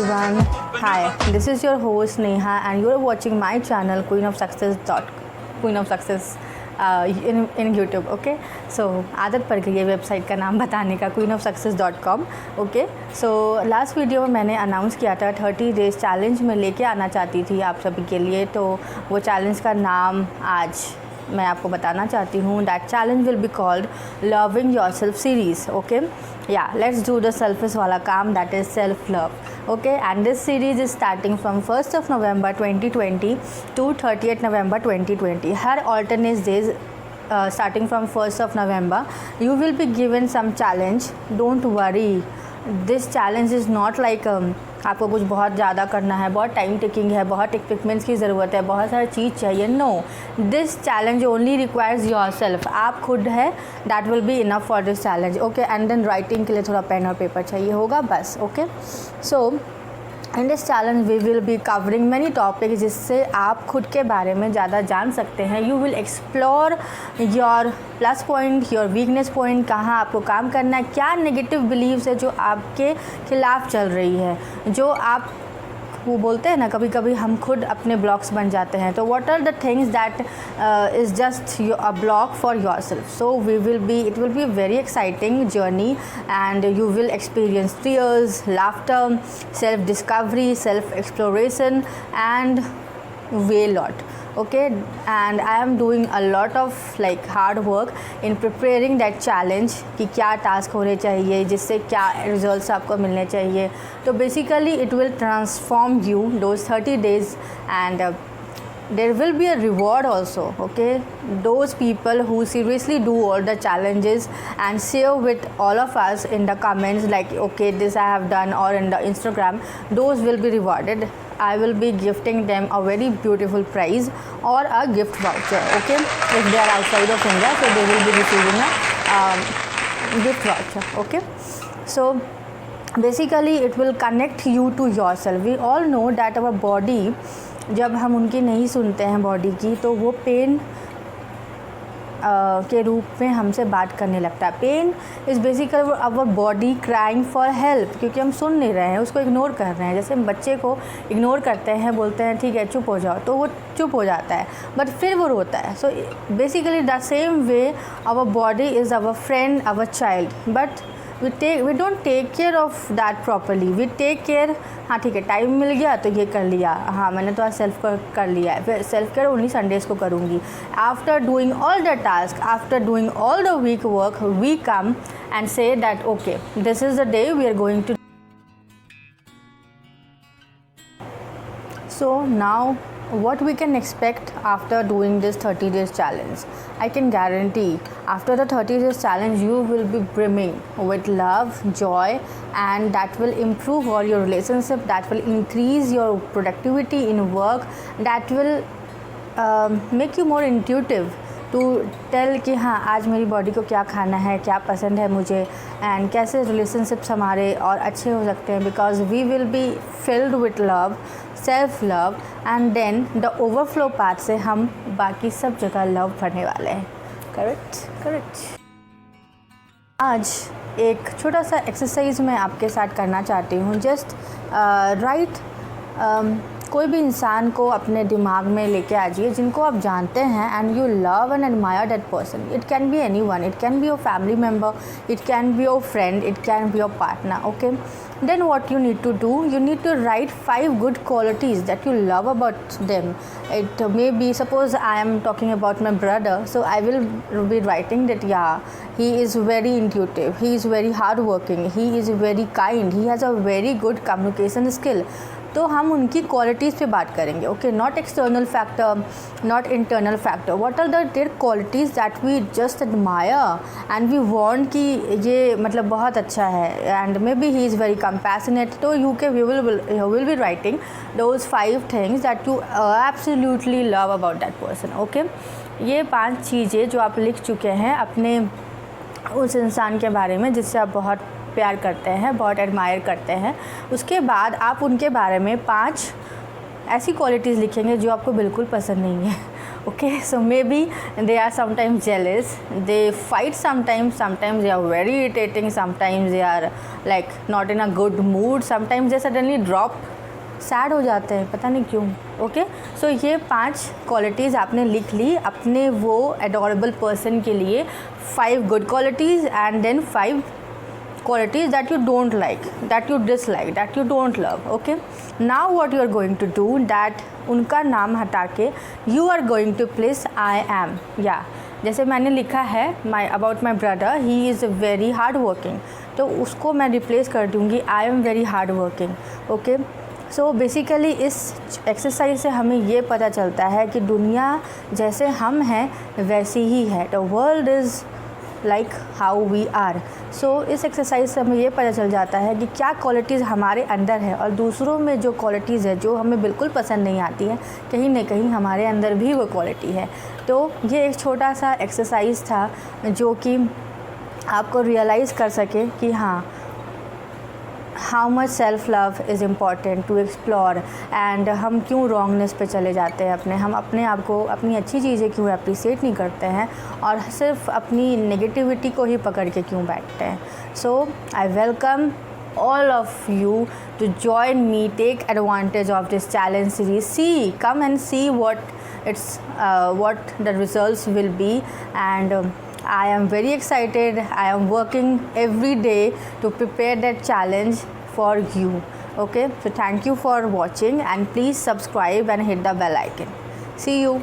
everyone. Hi, this is your host Neha, and you are watching my channel Queen of Success in YouTube. Okay, so आदत पड़ गई है website का नाम बताने का, queenofsuccess.com. Okay, so last video में मैंने अनाउंस किया था 30 डेज़ चैलेंज में लेके आना चाहती थी आप सभी के लिए. तो वो चैलेंज का नाम आज मैं आपको बताना चाहती हूँ. That challenge will be called loving your self series. Okay, या लेट्स डू द सेल्फिश वाला काम, that is self love. Okay, and this series is starting from 1st of November 2020 to 30th November 2020. Her alternate days starting from 1st of November you will be given some challenge. Don't worry, this challenge is not like आपको कुछ बहुत ज़्यादा करना है, बहुत time taking है, बहुत equipments की ज़रूरत है, बहुत सारी चीज़ चाहिए. No, this challenge only requires yourself. आप खुद है, that will be enough for this challenge. Okay, and then writing के लिए थोड़ा पेन और पेपर चाहिए होगा बस. Okay, so in this challenge we will be covering many topic जिससे आप खुद के बारे में ज़्यादा जान सकते हैं. You will explore your plus point, your weakness point, कहाँ आपको काम करना है, क्या नेगेटिव बिलीव्स है जो आपके खिलाफ़ चल रही है, जो आप वो बोलते हैं ना कभी कभी हम खुद अपने ब्लॉक्स बन जाते हैं. तो what are the things that is just a block for yourself. So it will be very exciting journey and you will experience tears, laughter, self discovery, self exploration and way lot. Okay, and I am doing a lot of like hard work in preparing that challenge कि क्या task होने चाहिए, जिससे क्या results आपको मिलने चाहिए. तो basically it will transform you those 30 days and there will be a reward also. Okay, those people who seriously do all the challenges and share with all of us in the comments like okay this I have done, or in the Instagram, those will be rewarded. I will be gifting them a very beautiful prize or a gift voucher. Okay, if they are outside of India, so they will be receiving a gift voucher. Okay, so basically it will connect you to yourself. We all know that our body, जब हम उनकी नहीं सुनते हैं body की, तो वो pen के रूप में हमसे बात करने लगता है. Pain is basically our body crying for help, क्योंकि हम सुन नहीं रहे हैं, उसको इग्नोर कर रहे हैं. जैसे हम बच्चे को इग्नोर करते हैं, बोलते हैं ठीक है चुप हो जाओ, तो वो चुप हो जाता है, बट फिर वो रोता है. So basically the same way our body is our friend, our child, but we don't take care of that properly. We take care, हाँ ठीक है टाइम मिल गया तो ये कर लिया, हाँ मैंने तो आज सेल्फ कर लिया है, फिर सेल्फ केयर ओनली संडेज़ को करूँगी. After doing all the task, after doing all the week work, we come and say that okay this is the day we are going to. So now what we can expect after doing this 30 days challenge? I can guarantee after the 30 days challenge you will be brimming with love, joy, and that will improve all your relationship, that will increase your productivity in work, that will make you more intuitive to tell कि हाँ आज मेरी body को क्या खाना है, क्या पसंद है मुझे, एंड कैसे रिलेशनशिप्स हमारे और अच्छे हो सकते हैं. Because we will be filled with love, self love, and then the overflow part से हम बाकी सब जगह लव भरने वाले हैं. करेक्ट. आज एक छोटा सा एक्सरसाइज मैं आपके साथ करना चाहती हूँ. जस्ट राइट कोई भी इंसान को अपने दिमाग में लेके आ जाइए जिनको आप जानते हैं and you love and admire that person. It can be any one, it can be your family member, it can be your friend, it can be your partner. Okay, then what you need to do, you need to write 5 good qualities that you love about them. It may be, suppose I am talking about my brother, so I will be writing that yeah he is very intuitive, he is very hardworking, he is very kind, he has a very good communication skill. तो हम उनकी qualities पे बात करेंगे. Okay, not external factor, not internal factor. What are the their qualities that we just admire and we want कि ये मतलब बहुत अच्छा है, and may be he is very compassionate. तो you will be writing those 5 things that you absolutely love about that person. Okay, ये 5 चीज़ें जो आप लिख चुके हैं अपने उस इंसान के बारे में जिससे आप बहुत प्यार करते हैं, बहुत एडमायर करते हैं. उसके बाद आप उनके बारे में 5 ऐसी क्वालिटीज़ लिखेंगे जो आपको बिल्कुल पसंद नहीं है. Okay, so maybe they are sometimes jealous, they fight sometimes they are very irritating, sometimes they are like not in a good mood, sometimes they suddenly drop sad हो जाते हैं, पता नहीं क्यों. ओके, सो ये 5 क्वालिटीज़ आपने लिख ली अपने वो एडोरेबल पर्सन के लिए. 5 good qualities and then 5 qualities that you don't like, that you dislike, that you don't love. Okay, now what you are going to do, that उनका नाम हटा के you are going to place I am. जैसे मैंने लिखा है about my brother, he is very hard working, तो उसको मैं रिप्लेस कर दूँगी I am very hard working. Okay, so basically इस एक्सरसाइज से हमें ये पता चलता है कि दुनिया जैसे हम हैं वैसी ही है. The world is like how we are. So इस एक्सरसाइज से हमें ये पता चल जाता है कि क्या क्वालिटीज़ हमारे अंदर है और दूसरों में जो क्वालिटीज़ है जो हमें बिल्कुल पसंद नहीं आती है, कहीं ना कहीं हमारे अंदर भी वो क्वालिटी है. तो ये एक छोटा सा एक्सरसाइज था जो कि आपको रियलाइज़ कर सके कि हाँ, how much self love is important to explore. And हम क्यों रॉन्गनेस पे चले जाते हैं, हम अपने आप को, अपनी अच्छी चीज़ें क्यों अप्रिसिएट नहीं करते हैं और सिर्फ अपनी नेगेटिविटी को ही पकड़ के क्यों बैठते हैं. So I welcome all of you to join me, take advantage of this challenge series. Come and see what the results will be. And I am very excited. I am working every day to prepare that challenge for you. Okay, so thank you for watching and please subscribe and hit the bell icon. See you.